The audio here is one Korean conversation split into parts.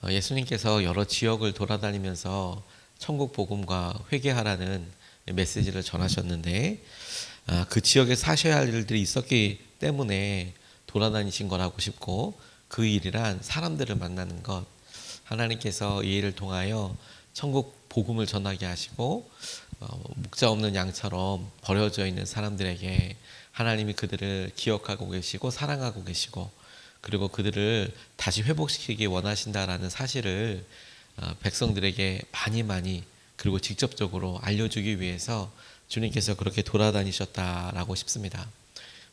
예수님께서 여러 지역을 돌아다니면서 천국 복음과 회개하라는 메시지를 전하셨는데, 그 지역에 사셔야 할 일들이 있었기 때문에 돌아다니신 거라고 싶고, 그 일이란 사람들을 만나는 것, 하나님께서 이 일을 통하여 천국 복음을 전하게 하시고, 목자 없는 양처럼 버려져 있는 사람들에게 하나님이 그들을 기억하고 계시고 사랑하고 계시고, 그리고 그들을 다시 회복시키기 원하신다라는 사실을 백성들에게 많이 그리고 직접적으로 알려주기 위해서 주님께서 그렇게 돌아다니셨다라고 싶습니다.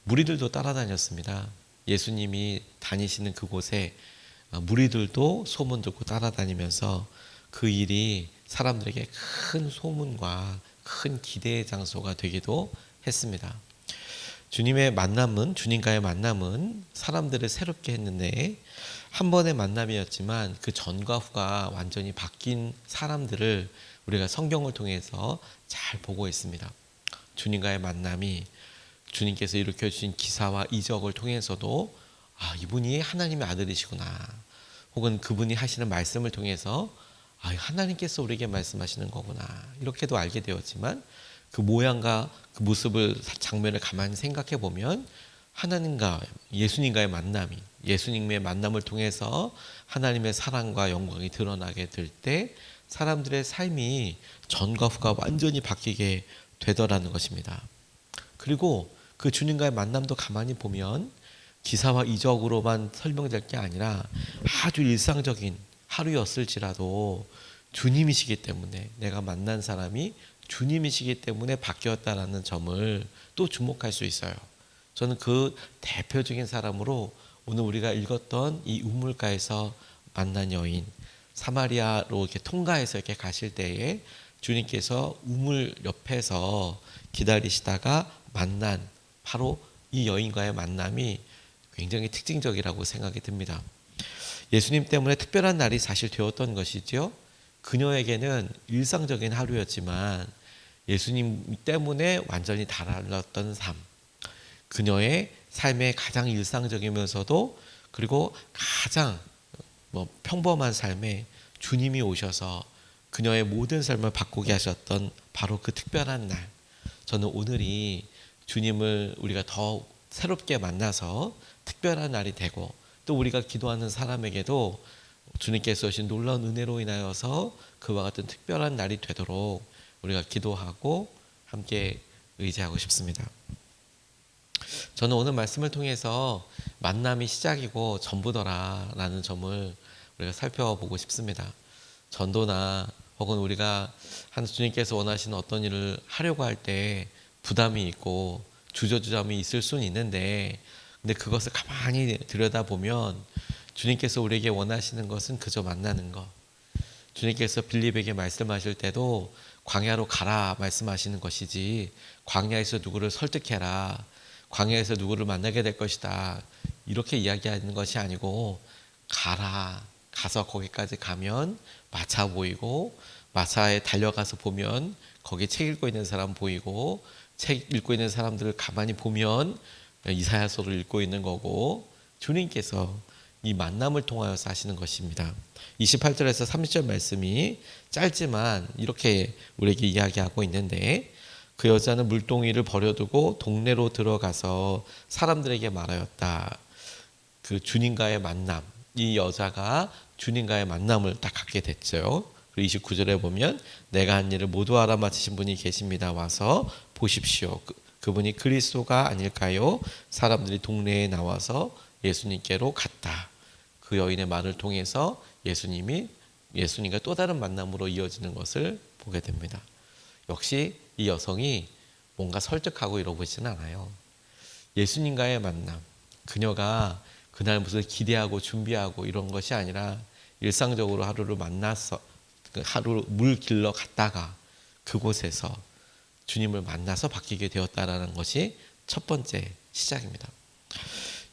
무리들도 따라다녔습니다. 예수님이 다니시는 그곳에 무리들도 소문 듣고 따라다니면서 그 일이 사람들에게 큰 소문과 큰 기대의 장소가 되기도 했습니다. 주님과의 만남은 사람들을 새롭게 했는데, 한 번의 만남이었지만 그 전과 후가 완전히 바뀐 사람들을 우리가 성경을 통해서 잘 보고 있습니다. 주님과의 만남이 주님께서 일으켜 주신 기사와 이적을 통해서도 이분이 하나님의 아들이시구나, 혹은 그분이 하시는 말씀을 통해서 하나님께서 우리에게 말씀하시는 거구나, 이렇게도 알게 되었지만, 그 모양과 그 모습을, 장면을 가만히 생각해 보면 하나님과 예수님과의 만남이, 예수님의 만남을 통해서 하나님의 사랑과 영광이 드러나게 될 때 사람들의 삶이 전과 후가 완전히 바뀌게 되더라는 것입니다. 그리고 그 주님과의 만남도 가만히 보면 기사와 이적으로만 설명될 게 아니라 아주 일상적인 하루였을지라도 주님이시기 때문에, 내가 만난 사람이 주님이시기 때문에 바뀌었다라는 점을 또 주목할 수 있어요. 저는 그 대표적인 사람으로 오늘 우리가 읽었던 이 우물가에서 만난 여인, 사마리아로 이렇게 통과해서 이렇게 가실 때에 주님께서 우물 옆에서 기다리시다가 만난 바로 이 여인과의 만남이 굉장히 특징적이라고 생각이 듭니다. 예수님 때문에 특별한 날이 사실 되었던 것이죠. 그녀에게는 일상적인 하루였지만 예수님 때문에 완전히 달랐던 삶, 그녀의 삶의 가장 일상적이면서도 그리고 가장 평범한 삶에 주님이 오셔서 그녀의 모든 삶을 바꾸게 하셨던 바로 그 특별한 날, 저는 오늘이 주님을 우리가 더 새롭게 만나서 특별한 날이 되고, 또 우리가 기도하는 사람에게도 주님께서 주신 놀라운 은혜로 인하여서 그와 같은 특별한 날이 되도록 우리가 기도하고 함께 의지하고 싶습니다. 저는 오늘 말씀을 통해서 만남이 시작이고 전부더라라는 점을 우리가 살펴보고 싶습니다. 전도나 혹은 우리가 주님께서 원하시는 어떤 일을 하려고 할 때 부담이 있고 주저주점이 있을 수는 있는데, 근데 그것을 가만히 들여다보면 주님께서 우리에게 원하시는 것은 그저 만나는 것. 주님께서 빌립에게 말씀하실 때도 광야로 가라 말씀하시는 것이지, 광야에서 누구를 설득해라, 광야에서 누구를 만나게 될 것이다, 이렇게 이야기하는 것이 아니고, 가라, 가서 거기까지 가면 마차 보이고, 마차에 달려가서 보면 거기 책 읽고 있는 사람 보이고, 책 읽고 있는 사람들을 가만히 보면 이사야서를 읽고 있는 거고, 주님께서 이 만남을 통하여서 하시는 것입니다. 28절에서 30절 말씀이 짧지만 이렇게 우리에게 이야기하고 있는데, 그 여자는 물동이를 버려두고 동네로 들어가서 사람들에게 말하였다. 그 주님과의 만남, 이 여자가 주님과의 만남을 딱 갖게 됐죠. 그리고 29절에 보면 내가 한 일을 모두 알아맞히신 분이 계십니다. 와서 보십시오. 그분이 그리스도가 아닐까요? 사람들이 동네에 나와서 예수님께로 갔다. 그 여인의 말을 통해서 예수님과 또 다른 만남으로 이어지는 것을 보게 됩니다. 역시 이 여성이 뭔가 설득하고 이러보지는 않아요. 예수님과의 만남, 그녀가 그날 무슨 기대하고 준비하고 이런 것이 아니라 일상적으로 하루를 만나서, 하루 물 길러 갔다가 그곳에서 주님을 만나서 바뀌게 되었다라는 것이 첫 번째 시작입니다.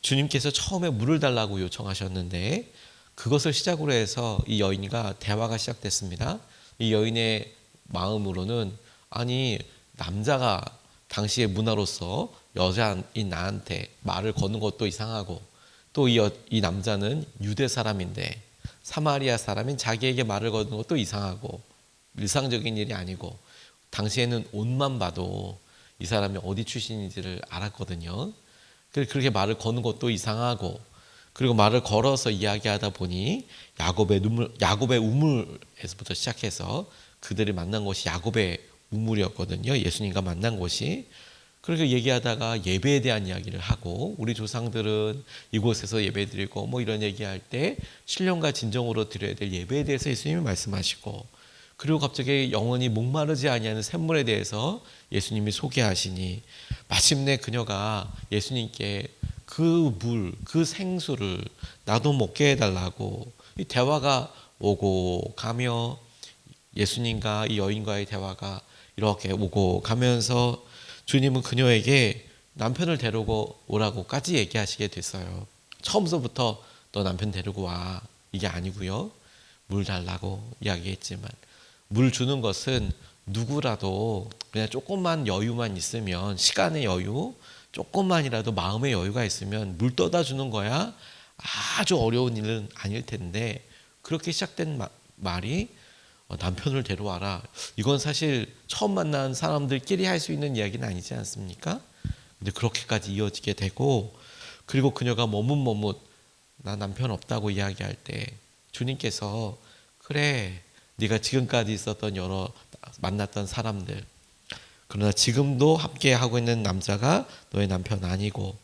주님께서 처음에 물을 달라고 요청하셨는데, 그것을 시작으로 해서 이 여인과 대화가 시작됐습니다. 이 여인의 마음으로는, 아니, 남자가 당시의 문화로서 여자인 나한테 말을 거는 것도 이상하고, 또 이 남자는 유대 사람인데 사마리아 사람인 자기에게 말을 거는 것도 이상하고 일상적인 일이 아니고 당시에는 옷만 봐도 이 사람이 어디 출신인지를 알았거든요. 그렇게 말을 거는 것도 이상하고 그리고 말을 걸어서 이야기하다 보니 야곱의 우물에서부터 시작해서 그들이 만난 곳이 야곱의 우물이었거든요. 예수님과 만난 곳이. 그렇게 얘기하다가 예배에 대한 이야기를 하고 우리 조상들은 이곳에서 예배드리고 뭐 이런 얘기할 때 신령과 진정으로 드려야 될 예배에 대해서 예수님이 말씀하시고 그리고 갑자기 영원히 목마르지 아니하는 샘물에 대해서 예수님이 소개하시니 마침내 그녀가 예수님께 그 물, 그 생수를 나도 먹게 해달라고 이 대화가 오고 가며 예수님과 이 여인과의 대화가 이렇게 오고 가면서 주님은 그녀에게 남편을 데리고 오라고까지 얘기하시게 됐어요. 처음서부터 너 남편 데리고 와 이게 아니고요. 물 달라고 이야기했지만 물 주는 것은 누구라도 그냥 조금만 여유만 있으면 시간의 여유 조금만이라도 마음의 여유가 있으면 물 떠다 주는 거야 아주 어려운 일은 아닐 텐데 그렇게 시작된 말이 남편을 데려와라. 이건 사실 처음 만난 사람들끼리 할 수 있는 이야기는 아니지 않습니까? 근데 그렇게까지 이어지게 되고 그리고 그녀가 머뭇머뭇 나 남편 없다고 이야기할 때 주님께서 그래 네가 지금까지 있었던 여러 만났던 사람들 그러나 지금도 함께 하고 있는 남자가 너의 남편 아니고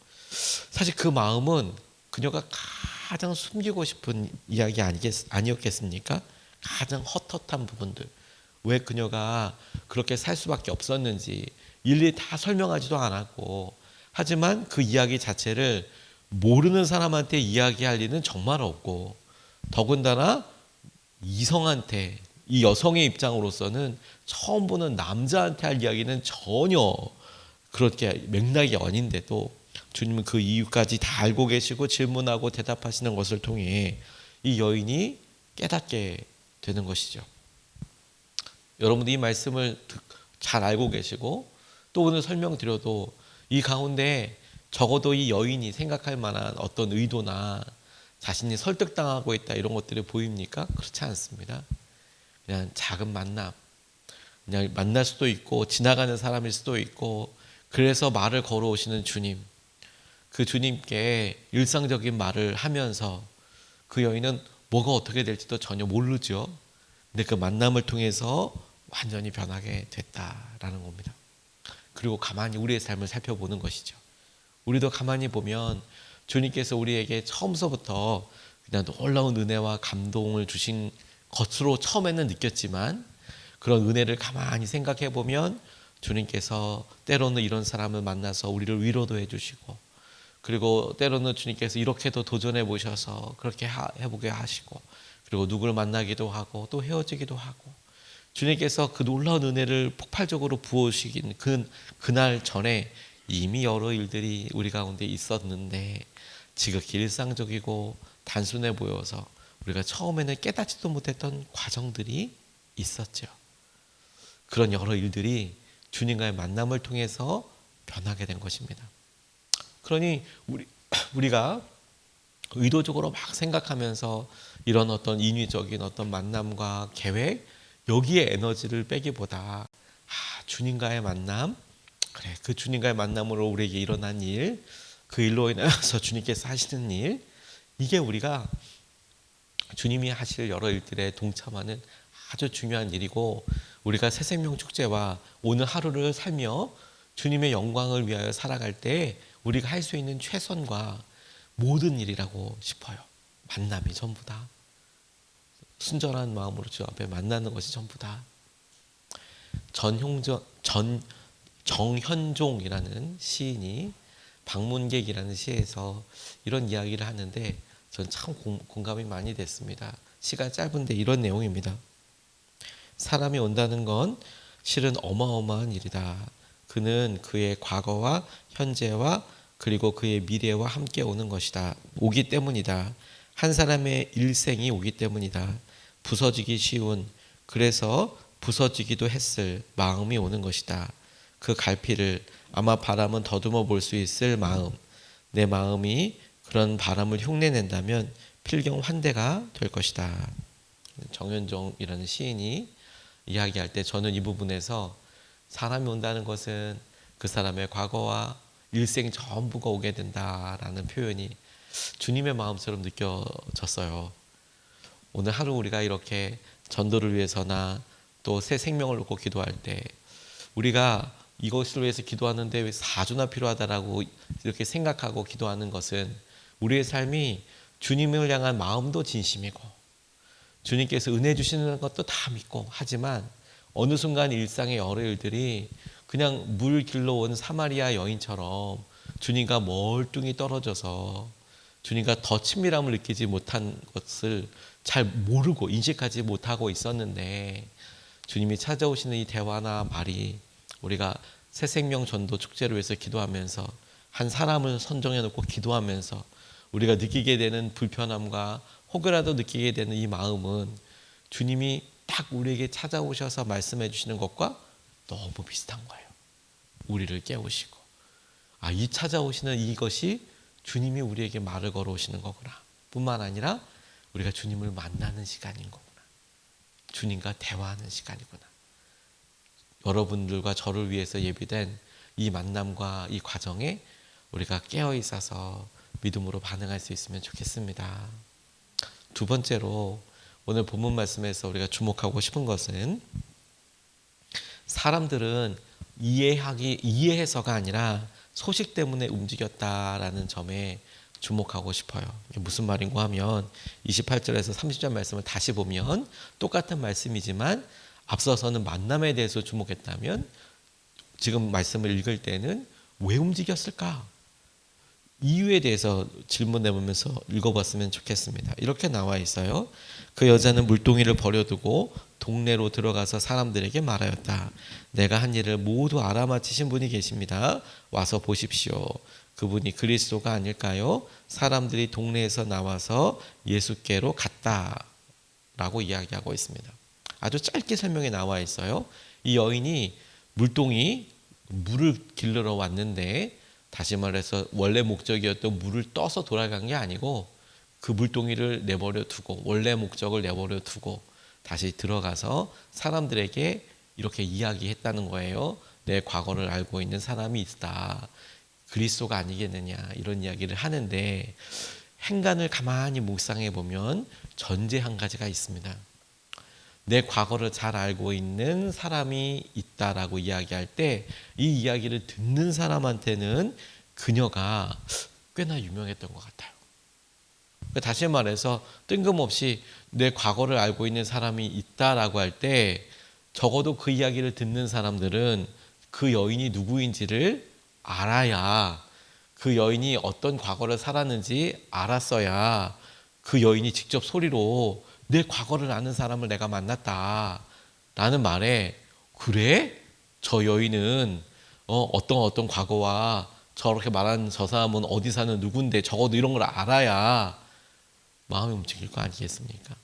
사실 그 마음은 그녀가 가장 숨기고 싶은 이야기 아니었겠습니까? 가장 헛헛한 부분들 왜 그녀가 그렇게 살 수밖에 없었는지 일일이 다 설명하지도 않았고 하지만 그 이야기 자체를 모르는 사람한테 이야기할 리는 정말 없고 더군다나 이성한테 이 여성의 입장으로서는 처음 보는 남자한테 할 이야기는 전혀 그렇게 맥락이 아닌데도 주님은 그 이유까지 다 알고 계시고 질문하고 대답하시는 것을 통해 이 여인이 깨닫게 되는 것이죠. 여러분들이 이 말씀을 잘 알고 계시고 또 오늘 설명드려도 이 가운데 적어도 이 여인이 생각할 만한 어떤 의도나 자신이 설득당하고 있다 이런 것들이 보입니까? 그렇지 않습니다. 그냥 작은 만남, 그냥 만날 수도 있고 지나가는 사람일 수도 있고 그래서 말을 걸어오시는 주님, 그 주님께 일상적인 말을 하면서 그 여인은 뭐가 어떻게 될지도 전혀 모르죠. 근데 그 만남을 통해서 완전히 변하게 됐다라는 겁니다. 그리고 가만히 우리의 삶을 살펴보는 것이죠. 우리도 가만히 보면 주님께서 우리에게 처음서부터 그냥 놀라운 은혜와 감동을 주신 것으로 처음에는 느꼈지만 그런 은혜를 가만히 생각해 보면 주님께서 때로는 이런 사람을 만나서 우리를 위로도 해주시고 그리고 때로는 주님께서 이렇게도 도전해 보셔서 그렇게 해보게 하시고 그리고 누구를 만나기도 하고 또 헤어지기도 하고 주님께서 그 놀라운 은혜를 폭발적으로 부어주시긴 그날 전에 이미 여러 일들이 우리 가운데 있었는데 지극히 일상적이고 단순해 보여서 우리가 처음에는 깨닫지도 못했던 과정들이 있었죠. 그런 여러 일들이 주님과의 만남을 통해서 변하게 된 것입니다. 그러니 우리가 의도적으로 막 생각하면서 이런 어떤 인위적인 어떤 만남과 계획 여기에 에너지를 빼기보다 주님과의 만남 그래 그 주님과의 만남으로 우리에게 일어난 일 그 일로 인해서 주님께서 하시는 일 이게 우리가 주님이 하실 여러 일들에 동참하는 아주 중요한 일이고 우리가 새생명 축제와 오늘 하루를 살며 주님의 영광을 위하여 살아갈 때 우리가 할 수 있는 최선과 모든 일이라고 싶어요. 만남이 전부 다 순전한 마음으로 주 앞에 만나는 것이 전부 다. 정현종이라는 시인이 방문객이라는 시에서 이런 이야기를 하는데 전 참 공감이 많이 됐습니다. 시가 짧은데 이런 내용입니다. 사람이 온다는 건 실은 어마어마한 일이다. 그는 그의 과거와 현재와 그리고 그의 미래와 함께 오는 것이다. 오기 때문이다. 한 사람의 일생이 오기 때문이다. 부서지기 쉬운 그래서 부서지기도 했을 마음이 오는 것이다. 그 갈피를 아마 바람은 더듬어 볼 수 있을 마음 내 마음이 그런 바람을 흉내낸다면 필경 환대가 될 것이다. 정현종이라는 시인이 이야기할 때 저는 이 부분에서 사람이 온다는 것은 그 사람의 과거와 일생 전부가 오게 된다라는 표현이 주님의 마음처럼 느껴졌어요. 오늘 하루 우리가 이렇게 전도를 위해서나 또 새 생명을 놓고 기도할 때 우리가 이것을 위해서 기도하는데 왜 4주나 필요하다라고 이렇게 생각하고 기도하는 것은 우리의 삶이 주님을 향한 마음도 진심이고 주님께서 은혜 주시는 것도 다 믿고 하지만 어느 순간 일상의 여러 일들이 그냥 물 길러 온 사마리아 여인처럼 주님과 멀뚱히 떨어져서 주님과 더 친밀함을 느끼지 못한 것을 잘 모르고 인식하지 못하고 있었는데 주님이 찾아오시는 이 대화나 말이 우리가 새생명 전도 축제를 위해서 기도하면서 한 사람을 선정해 놓고 기도하면서 우리가 느끼게 되는 불편함과 혹여라도 느끼게 되는 이 마음은 주님이 딱 우리에게 찾아오셔서 말씀해 주시는 것과 너무 비슷한 거예요. 우리를 깨우시고 이 찾아오시는 이것이 주님이 우리에게 말을 걸어오시는 거구나. 뿐만 아니라 우리가 주님을 만나는 시간인 거구나. 주님과 대화하는 시간이구나. 여러분들과 저를 위해서 예비된 이 만남과 이 과정에 우리가 깨어 있어서 믿음으로 반응할 수 있으면 좋겠습니다. 두 번째로 오늘 본문 말씀에서 우리가 주목하고 싶은 것은 사람들은 이해해서가 아니라 소식 때문에 움직였다라는 점에 주목하고 싶어요. 이게 무슨 말인고 하면 28절에서 30절 말씀을 다시 보면 똑같은 말씀이지만 앞서서는 만남에 대해서 주목했다면 지금 말씀을 읽을 때는 왜 움직였을까? 이유에 대해서 질문해보면서 읽어봤으면 좋겠습니다. 이렇게 나와 있어요. 그 여자는 물동이를 버려두고 동네로 들어가서 사람들에게 말하였다. 내가 한 일을 모두 알아맞히신 분이 계십니다. 와서 보십시오. 그분이 그리스도가 아닐까요? 사람들이 동네에서 나와서 예수께로 갔다 라고 이야기하고 있습니다. 아주 짧게 설명에 나와 있어요. 이 여인이 물동이 물을 길러러 왔는데 다시 말해서 원래 목적이었던 물을 떠서 돌아간 게 아니고 그 물동이를 내버려 두고 원래 목적을 내버려 두고 다시 들어가서 사람들에게 이렇게 이야기했다는 거예요. 내 과거를 알고 있는 사람이 있다. 그리스도가 아니겠느냐 이런 이야기를 하는데 행간을 가만히 묵상해 보면 전제 한 가지가 있습니다. 내 과거를 잘 알고 있는 사람이 있다라고 이야기할 때 이 이야기를 듣는 사람한테는 그녀가 꽤나 유명했던 것 같아요. 다시 말해서 뜬금없이 내 과거를 알고 있는 사람이 있다라고 할 때 적어도 그 이야기를 듣는 사람들은 그 여인이 누구인지를 알아야 그 여인이 어떤 과거를 살았는지 알았어야 그 여인이 직접 소리로 내 과거를 아는 사람을 내가 만났다 라는 말에 그래? 저 여인은 어떤 과거와 저렇게 말하는 저 사람은 어디 사는 누군데 적어도 이런 걸 알아야 마음이 움직일 거 아니겠습니까?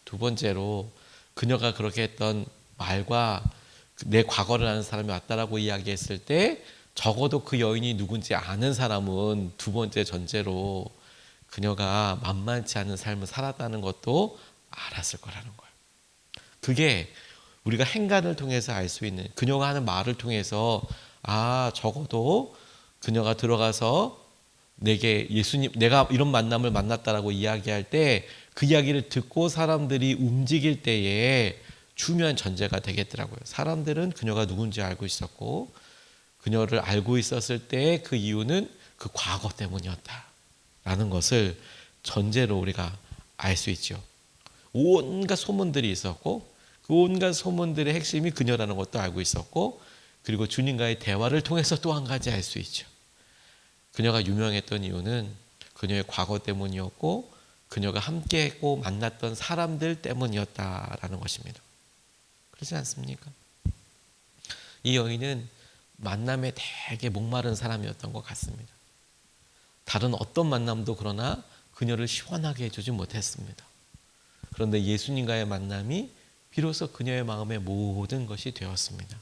두 번째로 그녀가 그렇게 했던 말과 내 과거를 아는 사람이 왔다라고 이야기했을 때 적어도 그 여인이 누군지 아는 사람은 두 번째 전제로 그녀가 만만치 않은 삶을 살았다는 것도 알았을 거라는 거예요. 그게 우리가 행간을 통해서 알 수 있는 그녀가 하는 말을 통해서 적어도 그녀가 들어가서 내게 예수님 내가 이런 만남을 만났다라고 이야기할 때 그 이야기를 듣고 사람들이 움직일 때에 중요한 전제가 되겠더라고요. 사람들은 그녀가 누군지 알고 있었고 그녀를 알고 있었을 때 그 이유는 그 과거 때문이었다라는 것을 전제로 우리가 알 수 있죠. 온갖 소문들이 있었고 그 온갖 소문들의 핵심이 그녀라는 것도 알고 있었고 그리고 주님과의 대화를 통해서 또 한 가지 알 수 있죠. 그녀가 유명했던 이유는 그녀의 과거 때문이었고 그녀가 함께했고 만났던 사람들 때문이었다라는 것입니다. 그렇지 않습니까? 이 여인은 만남에 되게 목마른 사람이었던 것 같습니다. 다른 어떤 만남도 그러나 그녀를 시원하게 해주지 못했습니다. 그런데 예수님과의 만남이 비로소 그녀의 마음의 모든 것이 되었습니다.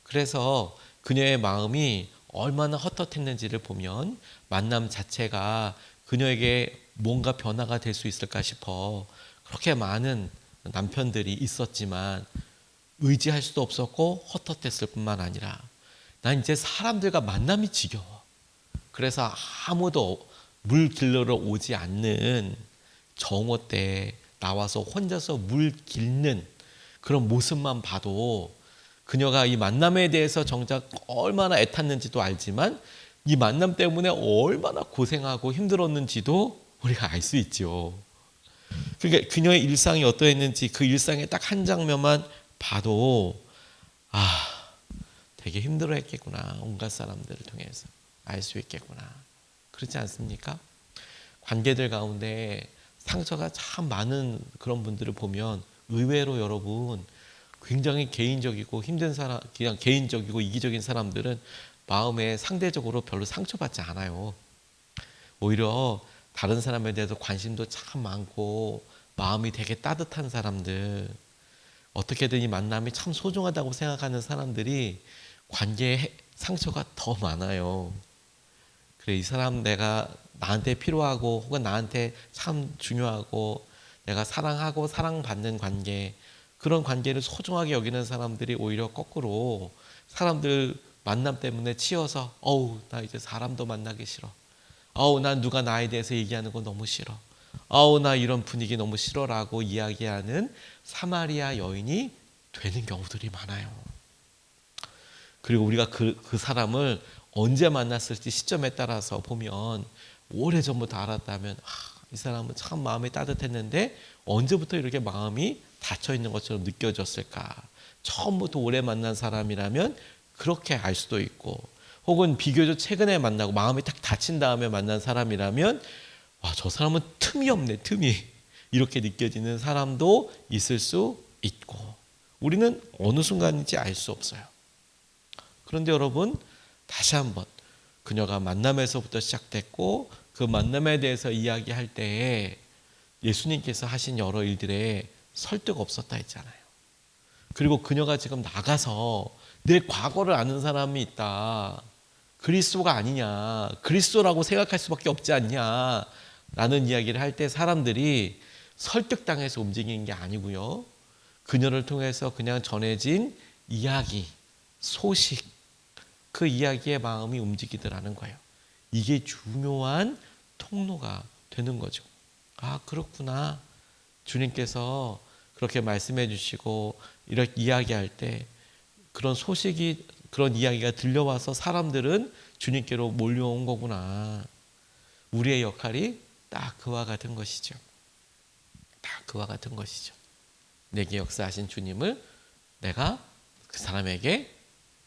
그래서 그녀의 마음이 얼마나 헛헛했는지를 보면 만남 자체가 그녀에게 뭔가 변화가 될 수 있을까 싶어 그렇게 많은 남편들이 있었지만 의지할 수도 없었고 헛헛했을 뿐만 아니라 난 이제 사람들과 만남이 지겨워. 그래서 아무도 물 길러러 오지 않는 정오 때 나와서 혼자서 물 길는 그런 모습만 봐도 그녀가 이 만남에 대해서 정작 얼마나 애탔는지도 알지만 이 만남 때문에 얼마나 고생하고 힘들었는지도 우리가 알 수 있죠. 그러니까 그녀의 일상이 어떠했는지 그 일상의 딱 한 장면만 봐도 되게 힘들어했겠구나. 온갖 사람들을 통해서 알 수 있겠구나. 그렇지 않습니까? 관계들 가운데 상처가 참 많은 그런 분들을 보면 의외로 여러분 굉장히 개인적이고 힘든 사람, 그냥 개인적이고 이기적인 사람들은 마음에 상대적으로 별로 상처받지 않아요. 오히려 다른 사람에 대해서 관심도 참 많고 마음이 되게 따뜻한 사람들, 어떻게든 이 만남이 참 소중하다고 생각하는 사람들이 관계에 상처가 더 많아요. 그래, 이 사람 내가 나한테 필요하고 혹은 나한테 참 중요하고 내가 사랑하고 사랑받는 관계, 그런 관계를 소중하게 여기는 사람들이 오히려 거꾸로 사람들 만남 때문에 치여서 어우 나 이제 사람도 만나기 싫어. 어우 난 누가 나에 대해서 얘기하는 거 너무 싫어. 어우 나 이런 분위기 너무 싫어라고 이야기하는 사마리아 여인이 되는 경우들이 많아요. 그리고 우리가 그 사람을 언제 만났을지 시점에 따라서 보면 오래전부터 알았다면 이 사람은 참 마음이 따뜻했는데 언제부터 이렇게 마음이 닫혀있는 것처럼 느껴졌을까. 처음부터 오래 만난 사람이라면 그렇게 알 수도 있고, 혹은 비교적 최근에 만나고 마음이 딱 닫힌 다음에 만난 사람이라면 저 사람은 틈이 없네, 틈이. 이렇게 느껴지는 사람도 있을 수 있고, 우리는 어느 순간인지 알 수 없어요. 그런데 여러분, 다시 한번 그녀가 만남에서부터 시작됐고 그 만남에 대해서 이야기할 때에 예수님께서 하신 여러 일들에 설득 없었다 했잖아요. 그리고 그녀가 지금 나가서 내 과거를 아는 사람이 있다, 그리스도가 아니냐, 그리스도라고 생각할 수밖에 없지 않냐 라는 이야기를 할 때 사람들이 설득당해서 움직이는 게 아니고요, 그녀를 통해서 그냥 전해진 이야기, 소식, 그 이야기의 마음이 움직이더라는 거예요. 이게 중요한 통로가 되는 거죠. 그렇구나. 주님께서 그렇게 말씀해 주시고 이렇게 이야기할 때 그런 소식이, 그런 이야기가 들려와서 사람들은 주님께로 몰려온 거구나. 우리의 역할이 딱 그와 같은 것이죠. 딱 그와 같은 것이죠. 내게 역사하신 주님을 내가 그 사람에게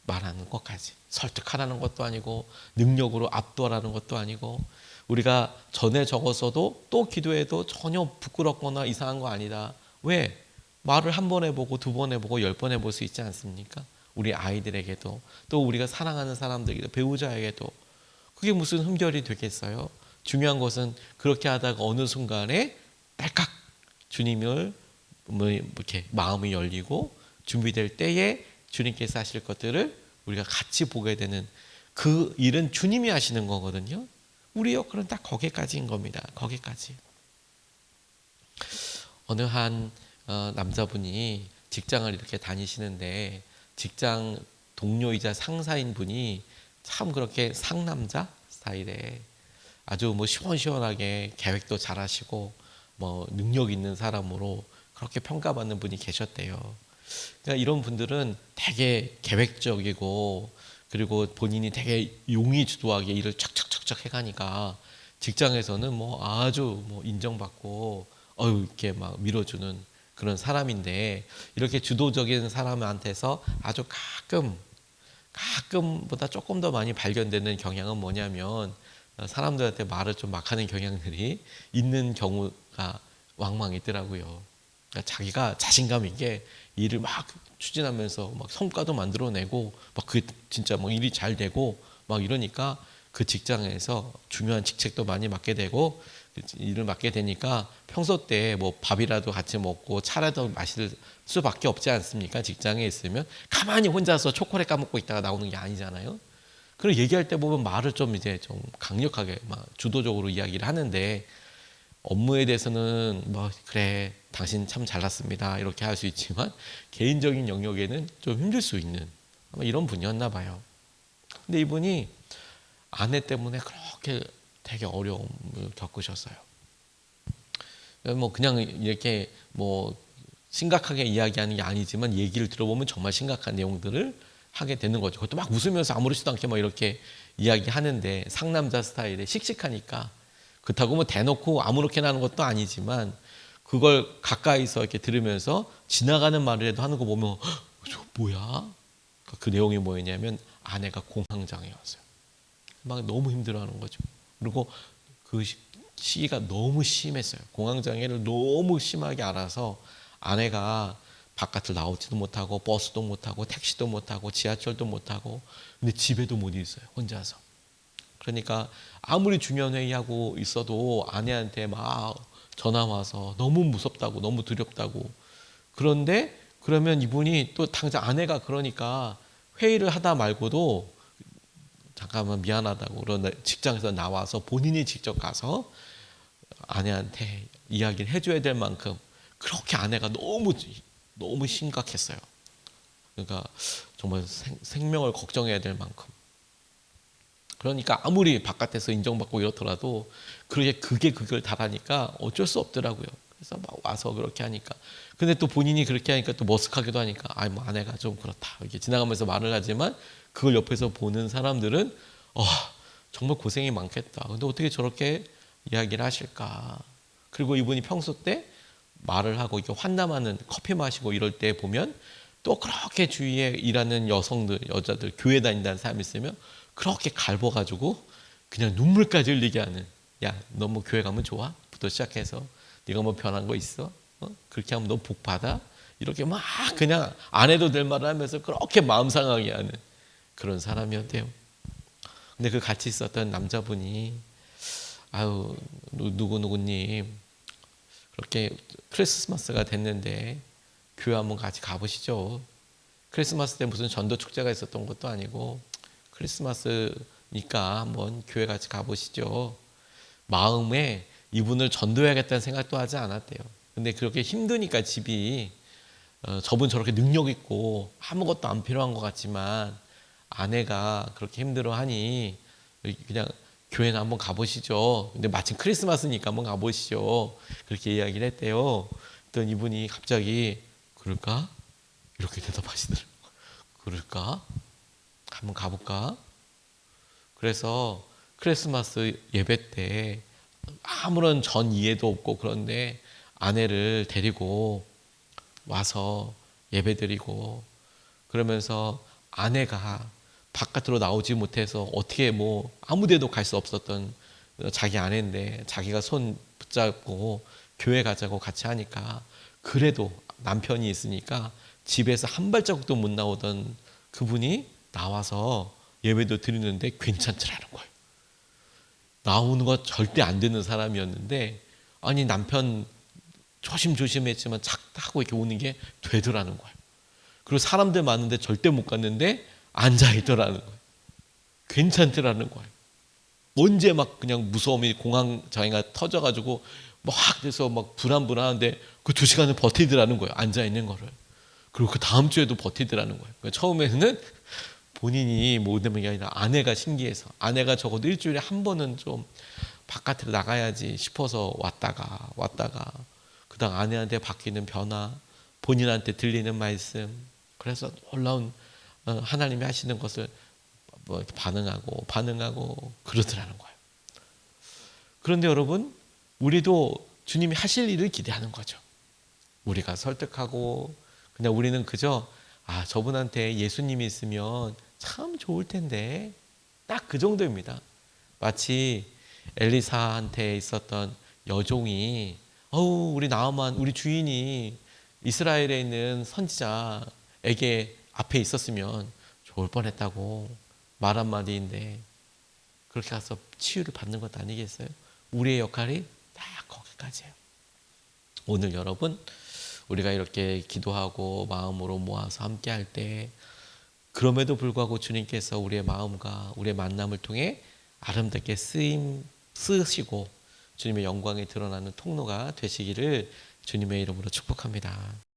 말하는 것까지, 설득하라는 것도 아니고 능력으로 압도하라는 것도 아니고, 우리가 전에 적었어도 또 기도해도 전혀 부끄럽거나 이상한 거 아니다. 왜? 말을 한 번 해보고 두 번 해보고 10번 해볼 수 있지 않습니까? 우리 아이들에게도, 또 우리가 사랑하는 사람들에게도, 배우자에게도. 그게 무슨 흠결이 되겠어요? 중요한 것은 그렇게 하다가 어느 순간에 딸깍 주님을 이렇게 마음이 열리고 준비될 때에 주님께서 하실 것들을 우리가 같이 보게 되는, 그 일은 주님이 하시는 거거든요. 우리 역할은 딱 거기까지인 겁니다. 거기까지. 어느 한 남자분이 직장을 이렇게 다니시는데 직장 동료이자 상사인 분이 참 그렇게 상남자 스타일에 아주 시원시원하게 계획도 잘하시고 능력 있는 사람으로 그렇게 평가받는 분이 계셨대요. 그러니까 이런 분들은 되게 계획적이고, 그리고 본인이 되게 용의주도하게 일을 척척척척 해가니까 직장에서는 아주 인정받고 이렇게 막 밀어주는 그런 사람인데, 이렇게 주도적인 사람한테서 아주 가끔보다 조금 더 많이 발견되는 경향은 뭐냐면, 사람들한테 말을 좀 막 하는 경향들이 있는 경우가 왕왕 있더라고요. 그러니까 자기가 자신감 있게 일을 막 추진하면서 막 성과도 만들어내고 막 그게 진짜 막 일이 잘 되고 막 이러니까 그 직장에서 중요한 직책도 많이 맡게 되고 일을 맡게 되니까 평소 때 밥이라도 같이 먹고 차라도 마실 수밖에 없지 않습니까? 직장에 있으면 가만히 혼자서 초콜릿 까먹고 있다가 나오는 게 아니잖아요. 그리고 얘기할 때 보면 말을 좀 이제 좀 강력하게 막 주도적으로 이야기를 하는데, 업무에 대해서는 뭐 그래 당신 참 잘났습니다 이렇게 할 수 있지만 개인적인 영역에는 좀 힘들 수 있는 아마 이런 분이었나 봐요. 근데 이분이 아내 때문에 그렇게 되게 어려움을 겪으셨어요. 뭐 그냥 이렇게 뭐 심각하게 이야기하는 게 아니지만 얘기를 들어보면 정말 심각한 내용들을 하게 되는 거죠. 그것도 막 웃으면서 아무렇지도 않게 막 이렇게 이야기하는데 상남자 스타일에 씩씩하니까 그렇다고 뭐 대놓고 아무렇게나 하는 것도 아니지만 그걸 가까이서 이렇게 들으면서 지나가는 말이라도 하는 거 보면 저 뭐야? 그 내용이 뭐였냐면 아내가 공황장애였어요. 막 너무 힘들어하는 거죠. 그리고 그 시기가 너무 심했어요. 공황장애를 너무 심하게 알아서 아내가 바깥을 나오지도 못하고 버스도 못 타고 택시도 못 타고 지하철도 못 타고 근데 집에도 못 있어요. 혼자서. 그러니까 아무리 중요한 회의하고 있어도 아내한테 막 전화 와서 너무 무섭다고 너무 두렵다고 그런데 그러면 이분이 또 당장 아내가 그러니까 회의를 하다 말고도 잠깐만 미안하다고 그런 직장에서 나와서 본인이 직접 가서 아내한테 이야기를 해줘야 될 만큼 그렇게 아내가 너무 심각했어요. 그러니까 정말 생명을 걱정해야 될 만큼. 그러니까 아무리 바깥에서 인정받고 이렇더라도 그게 그걸 달하니까 어쩔 수 없더라고요. 그래서 막 와서 그렇게 하니까. 근데 또 본인이 그렇게 하니까 또 머쓱하기도 하니까 뭐 아내가 좀 그렇다. 이렇게 지나가면서 말을 하지만 그걸 옆에서 보는 사람들은 정말 고생이 많겠다. 근데 어떻게 저렇게 이야기를 하실까? 그리고 이분이 평소 때 말을 하고 이렇게 환담하는 커피 마시고 이럴 때 보면 또 그렇게 주위에 일하는 여성들, 여자들, 교회 다닌다는 사람이 있으면 그렇게 갈궈가지고 그냥 눈물까지 흘리게 하는 야, 너 뭐 교회 가면 좋아? 부터 시작해서 네가 뭐 변한 거 있어? 그렇게 하면 너 복 받아? 이렇게 막 그냥 안 해도 될 말을 하면서 그렇게 마음 상하게 하는 그런 사람이었대요. 근데 그 같이 있었던 남자분이 아유 누구님 그렇게 크리스마스가 됐는데 교회 한번 같이 가보시죠. 크리스마스 때 무슨 전도 축제가 있었던 것도 아니고 크리스마스니까 한번 교회 같이 가보시죠. 마음에 이분을 전도해야겠다는 생각도 하지 않았대요. 근데 그렇게 힘드니까 집이 저분 저렇게 능력 있고 아무것도 안 필요한 것 같지만 아내가 그렇게 힘들어하니 그냥 교회나 한번 가보시죠. 근데 마침 크리스마스니까 한번 가보시죠. 그렇게 이야기를 했대요. 그랬더니 이분이 갑자기 그럴까? 이렇게 대답하시더라고요. 그럴까? 한번 가볼까? 그래서 크리스마스 예배 때 아무런 전 이해도 없고 그런데 아내를 데리고 와서 예배 드리고 그러면서 아내가 바깥으로 나오지 못해서 어떻게 뭐 아무 데도 갈 수 없었던 자기 아내인데 자기가 손 붙잡고 교회 가자고 같이 하니까 그래도 남편이 있으니까 집에서 한 발자국도 못 나오던 그분이 나와서 예배도 드리는데 괜찮더라는 거예요. 나오는 거 절대 안 되는 사람이었는데 아니 남편 조심조심했지만 착하고 이렇게 오는 게 되더라는 거예요. 그리고 사람들 많은데 절대 못 갔는데 앉아있더라는 거예요. 괜찮더라는 거예요. 언제 막 그냥 무서움이 공황장애가 터져가지고 막 돼서 막 불안불안한데 그 2시간을 버티더라는 거예요. 앉아있는 거를. 그리고 그 다음 주에도 버티더라는 거예요. 그러니까 처음에는 본인이 모든 게 아니라 아내가 신기해서 아내가 적어도 일주일에 한 번은 좀 바깥으로 나가야지 싶어서 왔다가 그다음 아내한테 바뀌는 변화 본인한테 들리는 말씀 그래서 놀라운 하나님이 하시는 것을 뭐 반응하고 그러더라는 거예요. 그런데 여러분 우리도 주님이 하실 일을 기대하는 거죠. 우리가 설득하고 그냥 우리는 그저 저분한테 예수님이 있으면 참 좋을 텐데 딱 그 정도입니다. 마치 엘리사한테 있었던 여종이 우리 나아만 우리 주인이 이스라엘에 있는 선지자에게 앞에 있었으면 좋을 뻔했다고 말 한마디인데 그렇게 가서 치유를 받는 것도 아니겠어요? 우리의 역할이 딱 거기까지예요. 오늘 여러분 우리가 이렇게 기도하고 마음으로 모아서 함께 할 때 그럼에도 불구하고 주님께서 우리의 마음과 우리의 만남을 통해 아름답게 쓰시고 주님의 영광이 드러나는 통로가 되시기를 주님의 이름으로 축복합니다.